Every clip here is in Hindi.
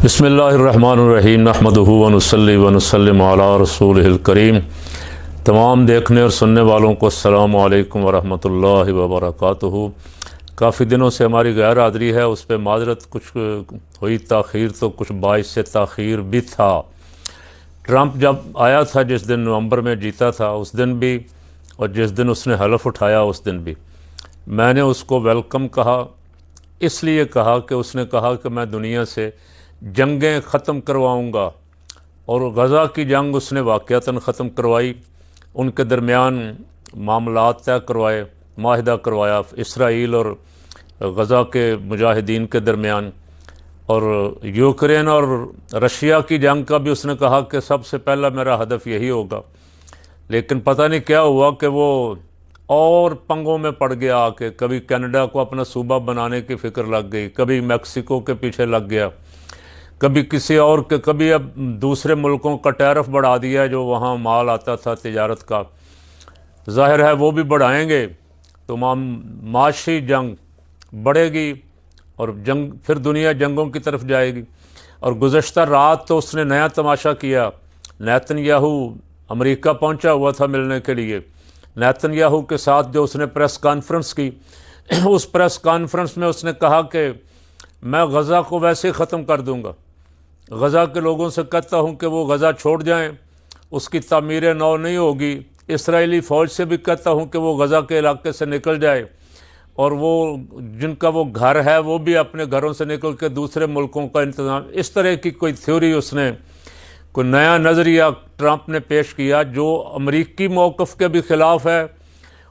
बिस्मिल्लाहिर्रहमानिर्रहीम नहमदुहु व नुसल्ली व नुसल्लिमु अला रसूलिहिल करीम। तमाम देखने और सुनने वालों को अस्सलामु अलैकुम व रहमतुल्लाहि व बरकातुहू। काफ़ी दिनों से हमारी गैर हाज़िरी है, उस पर माजरत, कुछ हुई ताख़ीर तो कुछ बाइस से ताख़ीर भी था। ट्रंप जब आया था, जिस दिन नवंबर में जीता था, उस दिन भी, और जिस दिन उसने हलफ उठाया उस दिन भी मैंने उसको वेलकम कहा। इसलिए कहा कि उसने कहा कि मैं दुनिया से जंगें ख़त्म करवाऊँगा, और गज़ा की जंग उसने वाक़यातन ख़त्म करवाई। उनके दरमियान मामलात तय करवाए, माहिदा करवाया इसराइल और गज़ा के मुजाहिदीन के दरमियान। और यूक्रेन और रशिया की जंग का भी उसने कहा कि सबसे पहला मेरा हदफ यही होगा। लेकिन पता नहीं क्या हुआ कि वो और पंगों में पड़ गया आके। कभी कनाडा को अपना सूबा बनाने की फ़िक्र लग गई, कभी मैक्सिको के पीछे लग गया, कभी किसी और के, कभी अब दूसरे मुल्कों का टैरिफ बढ़ा दिया जो वहाँ माल आता था तिजारत का। ज़ाहिर है वो भी बढ़ाएंगे तो माशी जंग बढ़ेगी और जंग, फिर दुनिया जंगों की तरफ जाएगी। और गुज़श्ता रात तो उसने नया तमाशा किया। नेतन्याहू अमेरिका पहुंचा हुआ था मिलने के लिए। नेतन्याहू के साथ जो उसने प्रेस कॉन्फ्रेंस की, उस प्रेस कॉन्फ्रेंस में उसने कहा कि मैं गज़ा को वैसे ही ख़त्म कर दूंगा। गज़ा के लोगों से कहता हूं कि वो गज़ा छोड़ जाएं, उसकी तामीर नौ नहीं होगी। इसराइली फ़ौज से भी कहता हूं कि वो गज़ा के इलाके से निकल जाए, और वो जिनका वो घर है वो भी अपने घरों से निकल के दूसरे मुल्कों का इंतज़ाम। इस तरह की कोई थ्योरी, उसने कोई नया नज़रिया ट्रंप ने पेश किया जो अमरीकी मौक़िफ़ के भी ख़िलाफ़ है।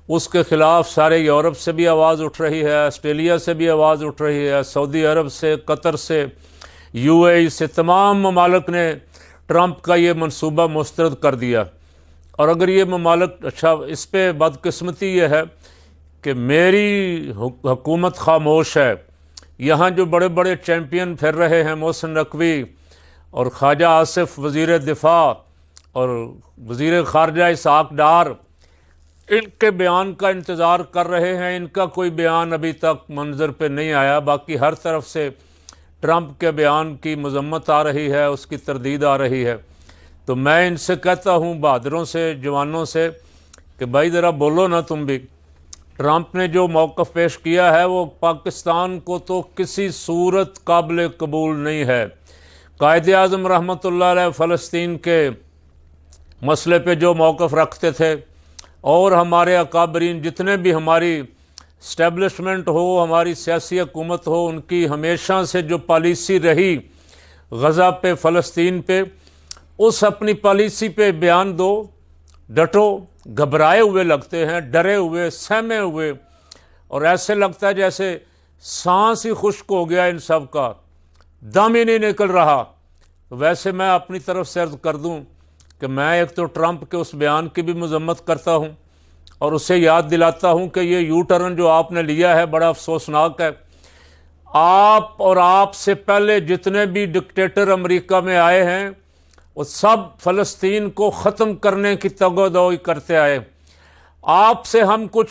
उसके ख़िलाफ़ सारे यूरोप से भी आवाज़ उठ रही है, ऑस्ट्रेलिया से भी आवाज़ उठ रही है, सऊदी अरब से, कतर से, यूएई से, तमाम ममालिक ने ट्रंप का ये मंसूबा मुस्तरद कर दिया। और अगर ये ममालिक, अच्छा, इस पर बदकिस्मती ये है कि मेरी हुकूमत खामोश है। यहाँ जो बड़े बड़े चैम्पियन फिर रहे हैं, मोहसिन नकवी और ख्वाजा आसिफ वज़ीर दिफा और वज़ीर ख़ारजा इसहाक़ डार, इनके बयान का इंतज़ार कर रहे हैं। इनका कोई बयान अभी तक मंजर पे नहीं आया। बाकी हर तरफ से ट्रंप के बयान की मज़म्मत आ रही है, उसकी तरदीद आ रही है। तो मैं इनसे कहता हूँ, बहादुरों से, जवानों से, कि भाई ज़रा बोलो ना तुम भी। ट्रंप ने जो मौक़िफ़ पेश किया है वो पाकिस्तान को तो किसी सूरत काबिल कबूल नहीं है। कायद-ए-आज़म रहमतुल्लाह अलैह फ़लस्तीन के मसले पे जो मौक़िफ़ रखते थे, और हमारे अकाबरीन जितने भी, हमारी इस्टेब्लिशमेंट हो, हमारी सियासी हुकूमत हो, उनकी हमेशा से जो पॉलिसी रही गज़ा पे, फ़लस्तीन पे, उस अपनी पॉलिसी पे बयान दो, डटो। घबराए हुए लगते हैं, डरे हुए, सहमे हुए, और ऐसे लगता है जैसे सांस ही खुश्क हो गया इन सब का, दम ही नहीं निकल रहा। वैसे मैं अपनी तरफ से अर्ज़ कर दूं कि मैं एक तो ट्रंप के उस बयान की भी मज़म्मत करता हूं, और उससे याद दिलाता हूं कि ये यू टर्न जो आपने लिया है बड़ा अफसोसनाक है। आप और आपसे पहले जितने भी डिक्टेटर अमेरिका में आए हैं, वो सब फ़लस्तीन को ख़त्म करने की तगोदोई करते आए। आपसे हम कुछ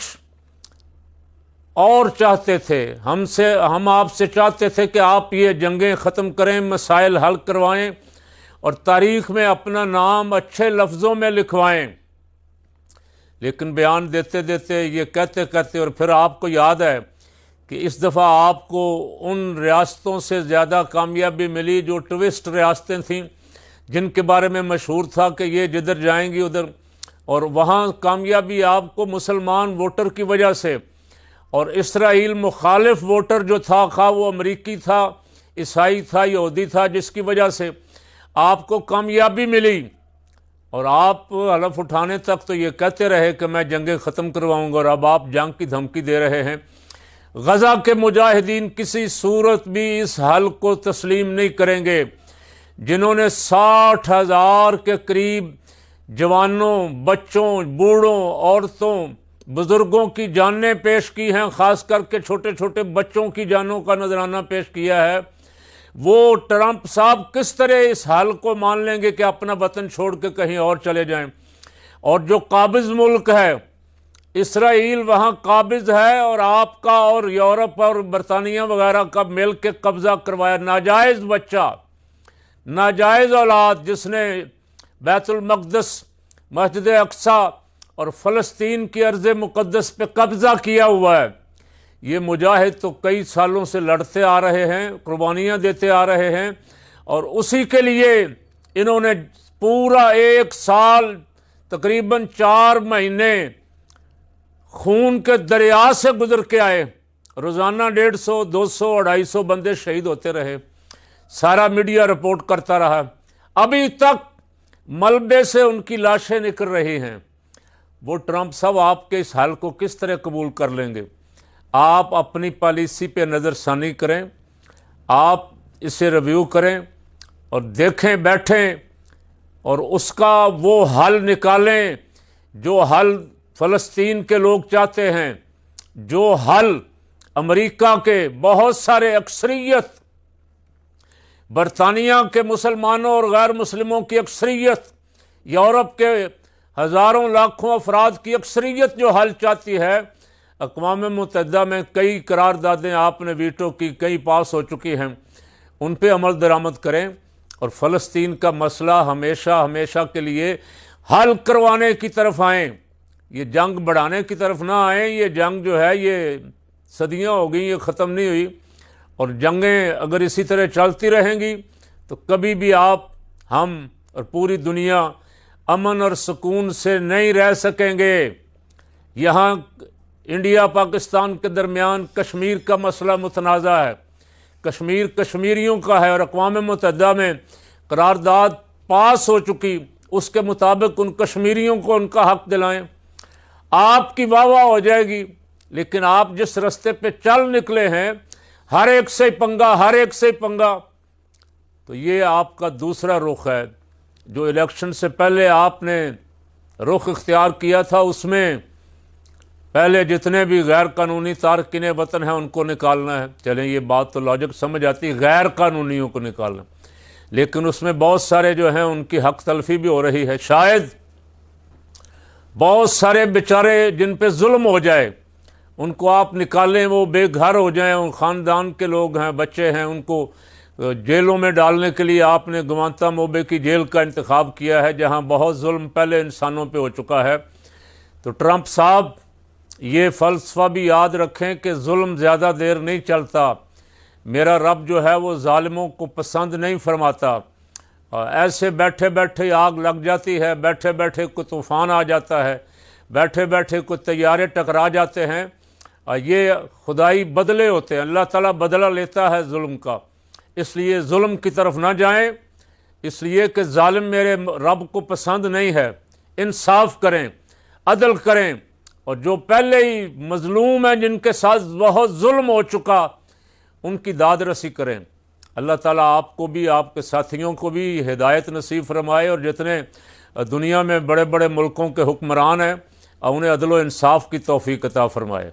और चाहते थे। हम आपसे चाहते थे कि आप ये जंगें ख़त्म करें, मसाइल हल करवाएं, और तारीख़ में अपना नाम अच्छे लफ्ज़ों में लिखवाएं। लेकिन बयान देते देते, ये कहते कहते, और फिर आपको याद है कि इस दफ़ा आपको उन रियासतों से ज़्यादा कामयाबी मिली जो ट्विस्ट रियासतें थीं, जिनके बारे में मशहूर था कि ये जिधर जाएंगी उधर, और वहाँ कामयाबी आपको मुसलमान वोटर की वजह से, और इसराइल मुखालिफ वोटर जो था, खा वो अमरीकी था, ईसाई था, यहूदी था, जिसकी वजह से आपको कामयाबी मिली। और आप हलफ उठाने तक तो ये कहते रहे कि मैं जंगें ख़त्म करवाऊँगा, और अब आप जंग की धमकी दे रहे हैं। गज़ा के मुजाहिदीन किसी सूरत भी इस हल को तस्लीम नहीं करेंगे। जिन्होंने 60,000 के करीब जवानों, बच्चों, बूढ़ों, औरतों, बुज़ुर्गों की जानें पेश की हैं, ख़ास करके छोटे छोटे बच्चों की जानों का नजराना पेश किया है, वो ट्रंप साहब किस तरह इस हाल को मान लेंगे कि अपना वतन छोड़ के कहीं और चले जाएं। और जो काबिज़ मुल्क है इसराइल, वहाँ काबिज़ है, और आपका और यूरोप और बरतानिया वगैरह का मिल के कब्ज़ा करवाया। नाजायज़ बच्चा, नाजायज़ औलाद जिसने बैतुल मक़दस, मस्जिद अक्सा और फ़लस्तीन की अर्ज़ मुक़द्दस पे कब्ज़ा किया हुआ है। ये मुजाहिद तो कई सालों से लड़ते आ रहे हैं, कुर्बानियाँ देते आ रहे हैं, और उसी के लिए इन्होंने पूरा 1 साल तकरीबन 4 महीने खून के दरिया से गुजर के आए। रोज़ाना 150, 200, 250 बंदे शहीद होते रहे। सारा मीडिया रिपोर्ट करता रहा। अभी तक मलबे से उनकी लाशें निकल रही हैं। वो ट्रंप साहब आपके इस हाल को किस तरह कबूल कर लेंगे? आप अपनी पॉलिसी पे नज़रसानी करें, आप इसे रिव्यू करें और देखें, बैठें और उसका वो हल निकालें जो हल फ़लस्तीन के लोग चाहते हैं, जो हल अमेरिका के बहुत सारे अक्सरियत, बरतानिया के मुसलमानों और गैर मुस्लिमों की अक्सरियत, यूरोप के हज़ारों लाखों अफराद की अक्सरियत जो हल चाहती है। अक़वाम मुत्तहिदा में कई करारदादें आपने वीटो की, कई पास हो चुकी हैं, उन पे अमल दरामद करें और फ़लस्तीन का मसला हमेशा हमेशा के लिए हल करवाने की तरफ आएँ। ये जंग बढ़ाने की तरफ ना आएँ। ये जंग जो है ये सदियाँ हो गई, ये ख़त्म नहीं हुई, और जंगें अगर इसी तरह चलती रहेंगी तो कभी भी आप, हम और पूरी दुनिया अमन और सुकून से नहीं रह सकेंगे। यहाँ इंडिया पाकिस्तान के दरमियान कश्मीर का मसला मुतनाज़ा है, कश्मीर कश्मीरियों का है और अक़वाम मुत्तहिदा में करारदाद पास हो चुकी, उसके मुताबिक उन कश्मीरियों को उनका हक़ दिलाएं। आपकी वाह वाह हो जाएगी, लेकिन आप जिस रास्ते पे चल निकले हैं, हर एक से पंगा, हर एक से पंगा, तो ये आपका दूसरा रुख है। जो इलेक्शन से पहले आपने रुख इख्तियार किया था, उसमें पहले जितने भी गैर कानूनी तारकिन वतन हैं उनको निकालना है। चलें, ये बात तो लॉजिक समझ आती है, गैर कानूनियों को निकालना, लेकिन उसमें बहुत सारे जो हैं उनकी हक तलफी भी हो रही है। शायद बहुत सारे बेचारे जिन पे जुल्म हो जाए उनको आप निकालें, वो बेघर हो जाएं, उन ख़ानदान के लोग हैं, बच्चे हैं, उनको जेलों में डालने के लिए आपने गुआंतानामो की जेल का इंतखाब किया है, जहां बहुत जुल्म पहले इंसानों पे हो चुका है। तो ट्रंप साहब, ये फ़लसफ़ा भी याद रखें कि जुल्म ज़्यादा देर नहीं चलता। मेरा रब जो है वो ज़ालिमों को पसंद नहीं फरमाता। ऐसे बैठे बैठे आग लग जाती है, बैठे बैठे कोई तूफ़ान आ जाता है, बैठे बैठे कोई तैयारे टकरा जाते हैं। ये खुदाई बदले होते हैं, अल्लाह ताला बदला लेता है जुल्म का। इसलिए जुल्म की तरफ ना जाएं, इसलिए कि जालिम मेरे रब को पसंद नहीं है। इंसाफ करें, अदल करें, और जो पहले ही मजलूम हैं, जिनके साथ बहुत जुल्म हो चुका, उनकी दाद रसी करें। अल्लाह ताला आपको भी, आपके साथियों को भी हिदायत नसीब फरमाए, और जितने दुनिया में बड़े बड़े मुल्कों के हुक्मरान हैं उन्हें अदल व इंसाफ की तौफीक अता फरमाए।